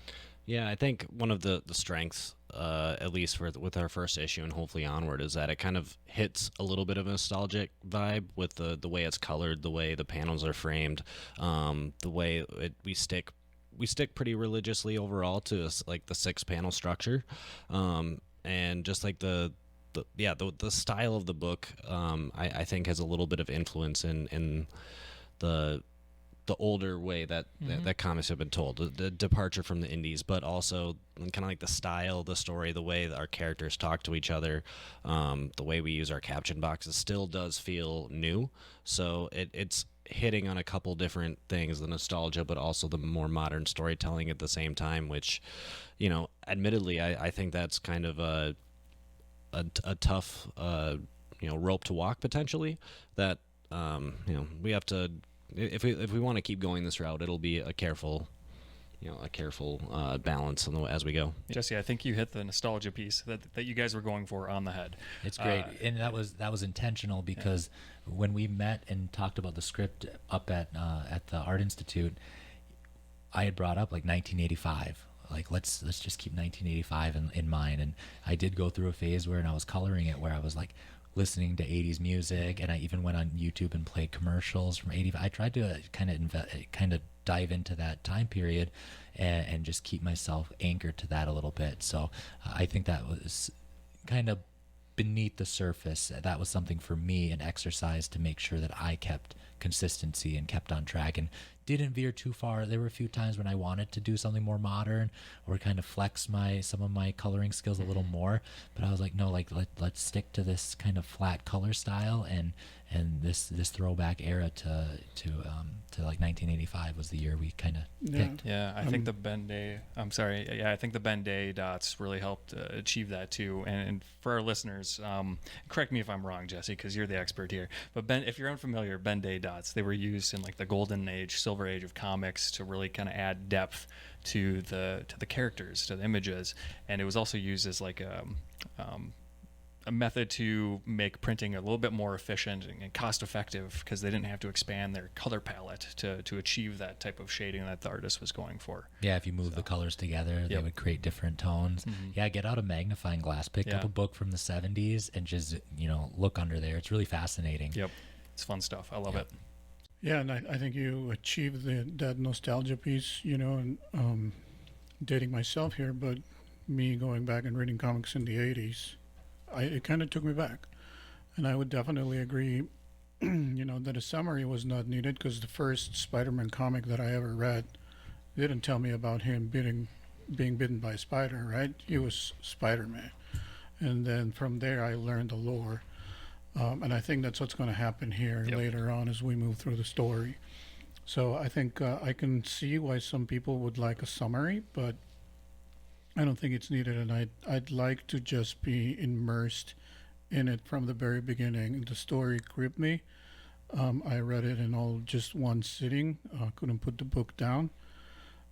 Yeah, I think one of the strengths, at least with our first issue and hopefully onward, is that it kind of hits a little bit of a nostalgic vibe with the way it's colored, the way the panels are framed, the way we stick pretty religiously overall to like the 6-panel structure, and just like the style of the book, I think has a little bit of influence in the older way that comics have been told, the departure from the indies, but also kind of like the style, the story, the way that our characters talk to each other, the way we use our caption boxes still does feel new. So it's hitting on a couple different things, the nostalgia, but also the more modern storytelling at the same time, which, admittedly, I think that's kind of a tough rope to walk potentially, that we have to, if we want to keep going this route, it'll be a careful balance as we go. Jesse, I think you hit the nostalgia piece that you guys were going for on the head. It's great, and that was intentional because when we met and talked about the script up at the Art Institute, I had brought up like 1985. Like let's just keep 1985 in mind, and I did go through a phase where I was coloring it where I was like listening to 80s music, and I even went on YouTube and played commercials from 85. I tried to kind of dive into that time period and just keep myself anchored to that a little bit. So I think that was kind of beneath the surface. That was something for me, an exercise to make sure that I kept consistency and kept on track and didn't veer too far. There were a few times when I wanted to do something more modern or kind of flex some of my coloring skills a little more, but I was like, no, like let's stick to this kind of flat color style, and this throwback era to like 1985 was the year we kind of picked. Yeah, I think the Ben Day. I'm sorry. Yeah, I think the Ben Day dots really helped achieve that too. And for our listeners, correct me if I'm wrong, Jesse, because you're the expert here. But if you're unfamiliar, Ben Day dots, they were used in like the Golden Age, Silver Silver Age of comics to really kind of add depth to the characters, to the images, and it was also used as like a method to make printing a little bit more efficient and cost effective, because they didn't have to expand their color palette to achieve that type of shading that the artist was going for. Yeah, if you move the colors together, they would create different tones. Yeah, get out a magnifying glass, pick up a book from the 70s and just, look under there. It's really fascinating. Yep. It's fun stuff. I love it. Yeah, and I think you achieved that nostalgia piece, and dating myself here, but me going back and reading comics in the 80s, it kind of took me back. And I would definitely agree, that a summary was not needed, because the first Spider-Man comic that I ever read didn't tell me about him being bitten by a spider, right? He was Spider-Man. And then from there, I learned the lore. And I think that's what's going to happen here later on as we move through the story. So I think I can see why some people would like a summary, but I don't think it's needed, and I'd like to just be immersed in it from the very beginning. The story gripped me. I read it in all just one sitting. Couldn't put the book down.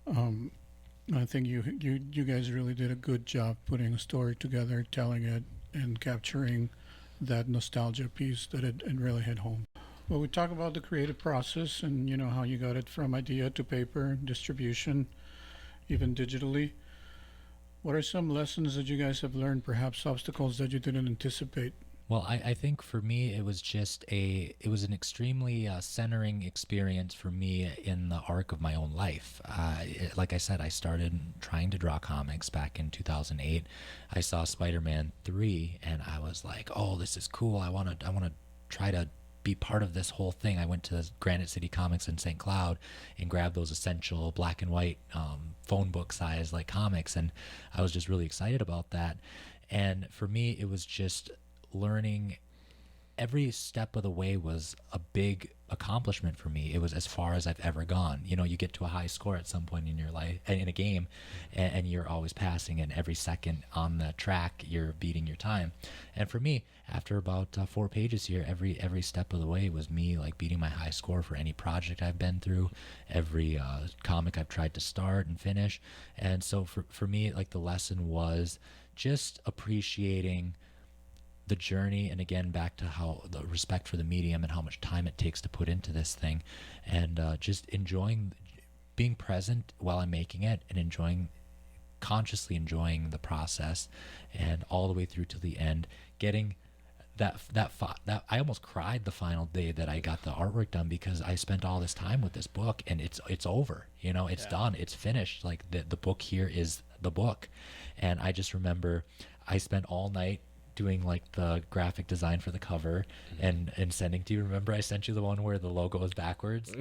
I think you guys really did a good job putting a story together, telling it, and capturing that nostalgia piece that it really hit home. Well, we talk about the creative process and how you got it from idea to paper, distribution, even digitally. What are some lessons that you guys have learned, perhaps obstacles that you didn't anticipate? Well, I think for me, it was just it was an extremely centering experience for me in the arc of my own life. Like I said, I started trying to draw comics back in 2008. I saw Spider-Man 3 and I was like, oh, this is cool. I want to try to be part of this whole thing. I went to Granite City Comics in St. Cloud and grabbed those essential black and white phone book size like comics, and I was just really excited about that. And for me, it was just learning. Every step of the way was a big accomplishment for me. It was as far as I've ever gone. You get to a high score at some point in your life, in a game, and you're always passing, and every second on the track, you're beating your time. And for me, after about 4 pages here, every step of the way was me like beating my high score for any project I've been through, every comic I've tried to start and finish. And so for me, like, the lesson was just appreciating the journey, and again, back to how the respect for the medium and how much time it takes to put into this thing, and just being present while I'm making it, and consciously enjoying the process, and all the way through to the end, getting that I almost cried the final day that I got the artwork done, because I spent all this time with this book, and it's over, it's done, it's finished. Like, the book here is the book. And I just remember I spent all night doing like the graphic design for the cover and sending to you. Remember I sent you the one where the logo is backwards?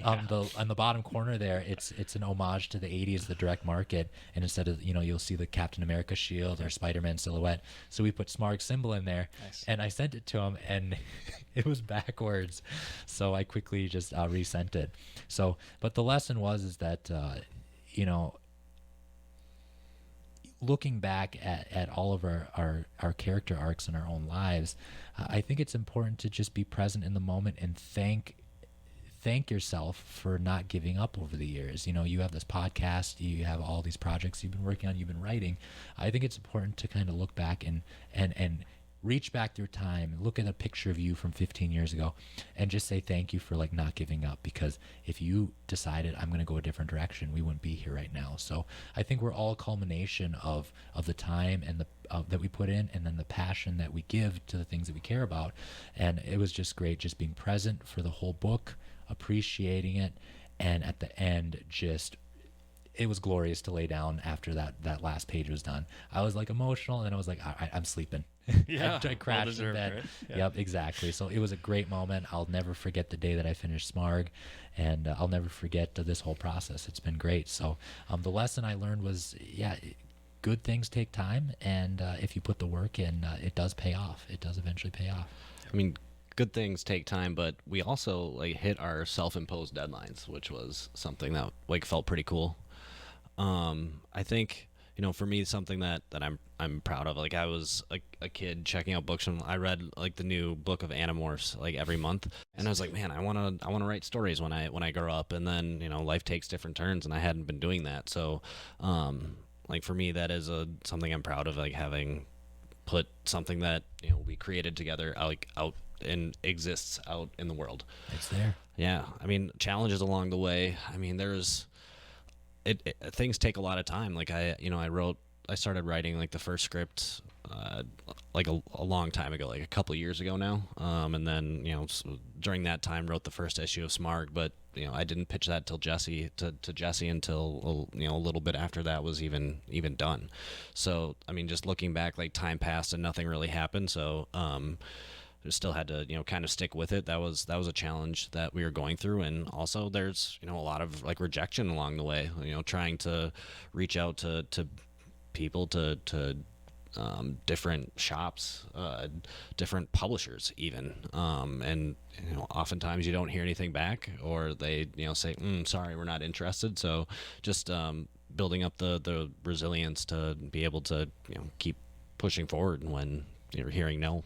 On the bottom corner there, it's an homage to the 80s, the direct market, and instead of, you'll see the Captain America shield or Spider-Man silhouette, so we put Smarg symbol in there. Nice. And I sent it to him, and it was backwards, so I quickly just resent it. So, but the lesson is that looking back at all of our character arcs in our own lives, I think it's important to just be present in the moment and thank yourself for not giving up over the years. You have this podcast, you have all these projects you've been working on, you've been writing. I think it's important to kind of look back and reach back through time, look at a picture of you from 15 years ago, and just say thank you for like not giving up, because if you decided I'm going to go a different direction, we wouldn't be here right now. So I think we're all a culmination of the time and that we put in, and then the passion that we give to the things that we care about. And it was just great just being present for the whole book, appreciating it, and at the end, it was glorious to lay down after that last page was done. I was like emotional, and then I was like, all right, I'm sleeping. Yeah, I crashed in bed. Right? Yeah. Yep, exactly. So it was a great moment. I'll never forget the day that I finished Smarg, and I'll never forget this whole process. It's been great. So the lesson I learned was, good things take time, and if you put the work in, it does pay off. It does eventually pay off. I mean, good things take time, but we also like hit our self-imposed deadlines, which was something that like felt pretty cool. I think for me, something that I'm proud of. Like I was a kid checking out books, and I read like the new book of Animorphs like every month, and I was like, man, I want to write stories when I grow up. And then life takes different turns, and I hadn't been doing that. So like for me, that is something I'm proud of, like having put something that we created together out and exists out in the world. It's there. Yeah, I mean, challenges along the way. I mean, things take a lot of time. Like I started writing like the first script like a long time ago, like a couple of years ago now. And then during that time wrote the first issue of Smarg, but I didn't pitch that till Jesse until a little bit after that was even done. So I mean, just looking back, like time passed and nothing really happened. So still had to kind of stick with it. That was a challenge that we were going through. And also there's a lot of like rejection along the way, trying to reach out to people, to different shops, different publishers even, and oftentimes you don't hear anything back, or they say sorry, we're not interested. So just building up the resilience to be able to keep pushing forward when you're hearing no.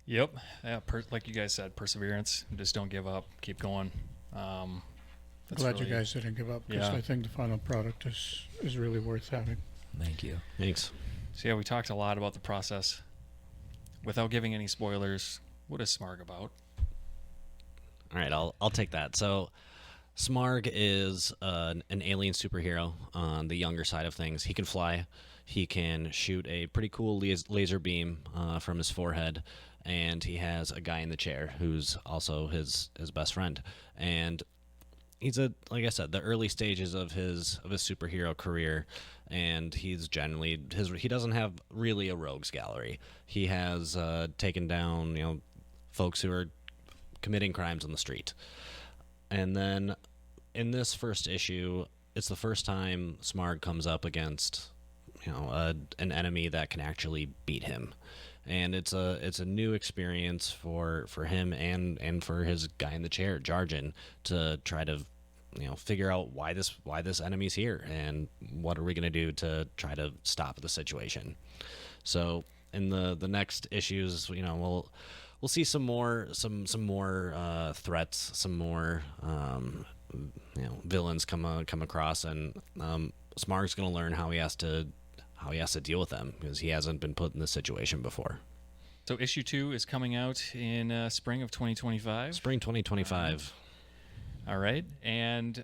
Yep. Yeah, like you guys said, perseverance. Just don't give up. Keep going. Glad you guys didn't give up, because I think the final product is really worth having. Thank you. Thanks. So yeah, we talked a lot about the process. Without giving any spoilers, what is Smarg about? All right, I'll take that. So Smarg is an alien superhero on the younger side of things. He can fly. He can shoot a pretty cool laser beam from his forehead, and he has a guy in the chair who's also his best friend. And he's like I said, the early stages of his superhero career, and he's generally he doesn't have really a rogues gallery. He has taken down folks who are committing crimes on the street. And then in this first issue, it's the first time Smarg comes up against an enemy that can actually beat him. And it's a new experience for him and for his guy in the chair, Jarjan, to try to figure out why this enemy's here and what are we going to do to try to stop the situation. So in the next issues, we'll see some more threats, some more villains come across, and Smarg's going to learn how he has to deal with them, because he hasn't been put in this situation before. So issue 2 is coming out in spring of 2025. Spring 2025. All right. And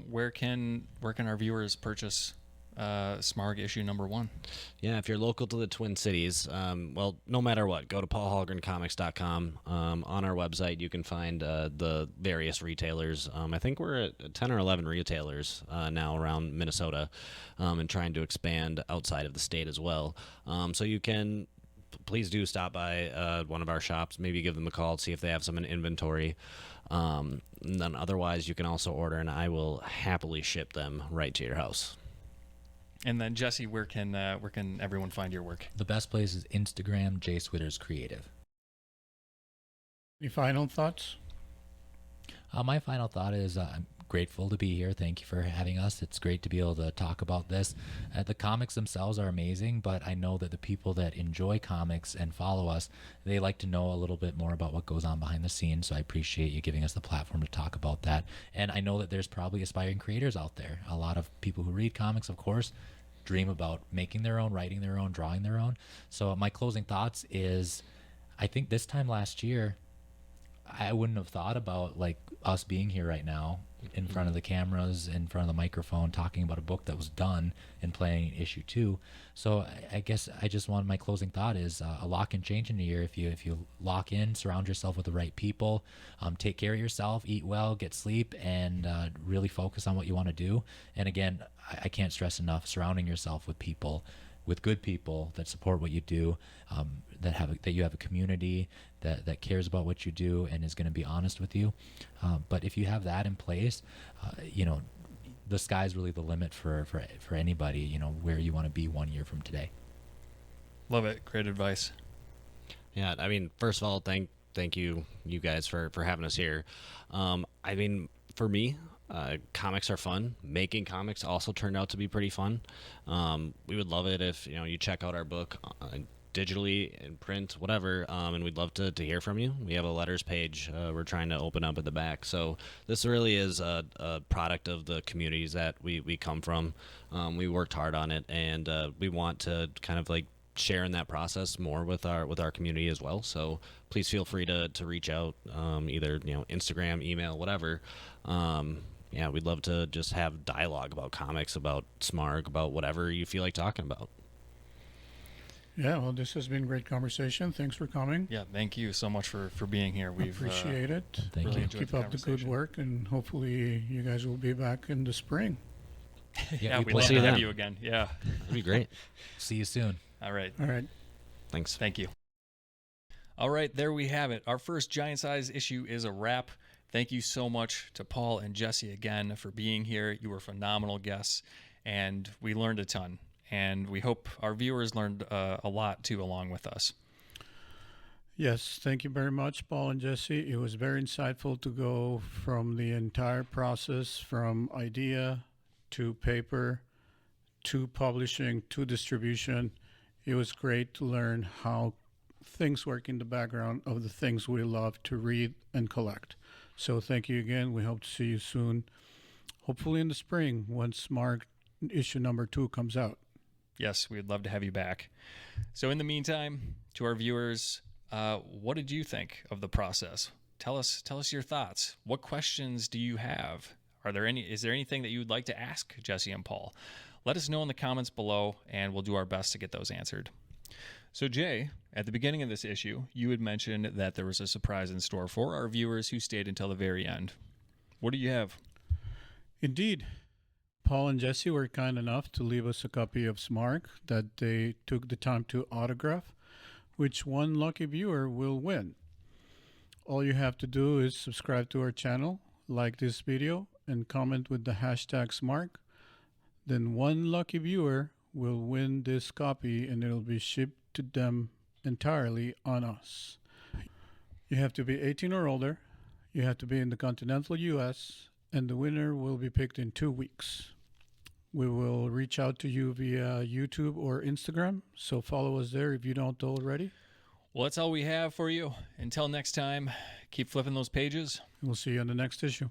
where can our viewers purchase Smarg issue number 1? Yeah, if you're local to the Twin Cities, well, no matter what, go to paulhallgrencomics.com. On our website, you can find the various retailers. I think we're at 10 or 11 retailers now around Minnesota, and trying to expand outside of the state as well. So you can please do stop by one of our shops, maybe give them a call, see if they have some in inventory. And then otherwise, you can also order, and I will happily ship them right to your house. And then Jesse, where can everyone find your work? The best place is Instagram, Switters Creative. Any final thoughts? My final thought is I'm grateful to be here. Thank you for having us. It's great to be able to talk about this. The comics themselves are amazing, but I know that the people that enjoy comics and follow us, they like to know a little bit more about what goes on behind the scenes. So I appreciate you giving us the platform to talk about that. And I know that there's probably aspiring creators out there. A lot of people who read comics, of course, dream about making their own, writing their own, drawing their own. So my closing thoughts is, I think this time last year, I wouldn't have thought about like us being here right now in front of the cameras, in front of the microphone, talking about a book that was done and playing issue 2. So I guess I just want, my closing thought is a lot can change in a year if you lock in, surround yourself with the right people, take care of yourself, eat well, get sleep, and really focus on what you want to do. And again, I can't stress enough, surrounding yourself with people, with good people that support what you do, that you have a community that cares about what you do and is going to be honest with you. But if you have that in place, the sky's really the limit for anybody, where you want to be 1 year from today. Love it. Great advice. Yeah, I mean, first of all, thank you guys for having us here. I mean, for me, Comics are fun. Making comics also turned out to be pretty fun. We would love it if you check out our book digitally, in print, whatever, and we'd love to hear from you. We have a letters page we're trying to open up at the back. So this really is a product of the communities that we come from. We worked hard on it, and we want to kind of like share in that process more with our community as well. So please feel free to reach out, either Instagram, email, whatever. Yeah, we'd love to just have dialogue about comics, about Smarg, about whatever you feel like talking about. Yeah, well, this has been a great conversation. Thanks for coming. Yeah, thank you so much for being here. We appreciate it. Thank really you. enjoyed Keep the up the good work, and hopefully you guys will be back in the spring. Yeah, we'd we'll love see to you have then. you again. Yeah. That'd be great. See you soon. All right. All right. Thanks. Thank you. All right, there we have it. Our first Giant Size issue is a wrap. Thank you so much to Paul and Jesse again for being here. You were phenomenal guests, and we learned a ton. And we hope our viewers learned a lot, too, along with us. Yes, thank you very much, Paul and Jesse. It was very insightful to go from the entire process, from idea to paper to publishing to distribution. It was great to learn how things work in the background of the things we love to read and collect. So thank you again. We hope to see you soon, hopefully in the spring when Smarg issue number 2 comes out. Yes, we'd love to have you back. So in the meantime, to our viewers, what did you think of the process? Tell us your thoughts. What questions do you have? Is there anything that you would like to ask Jesse and Paul? Let us know in the comments below, and we'll do our best to get those answered. So Jay, at the beginning of this issue, you had mentioned that there was a surprise in store for our viewers who stayed until the very end. What do you have? Indeed. Paul and Jesse were kind enough to leave us a copy of Smarg that they took the time to autograph, which one lucky viewer will win. All you have to do is subscribe to our channel, like this video, and comment with the hashtag Smarg. Then one lucky viewer will win this copy, and it'll be shipped to them entirely on us. You have to be 18 or older, you have to be in the continental US, and the winner will be picked in 2 weeks. We will reach out to you via YouTube or Instagram, so follow us there if you don't already. Well, that's all we have for you. Until next time, keep flipping those pages. We'll see you on the next issue.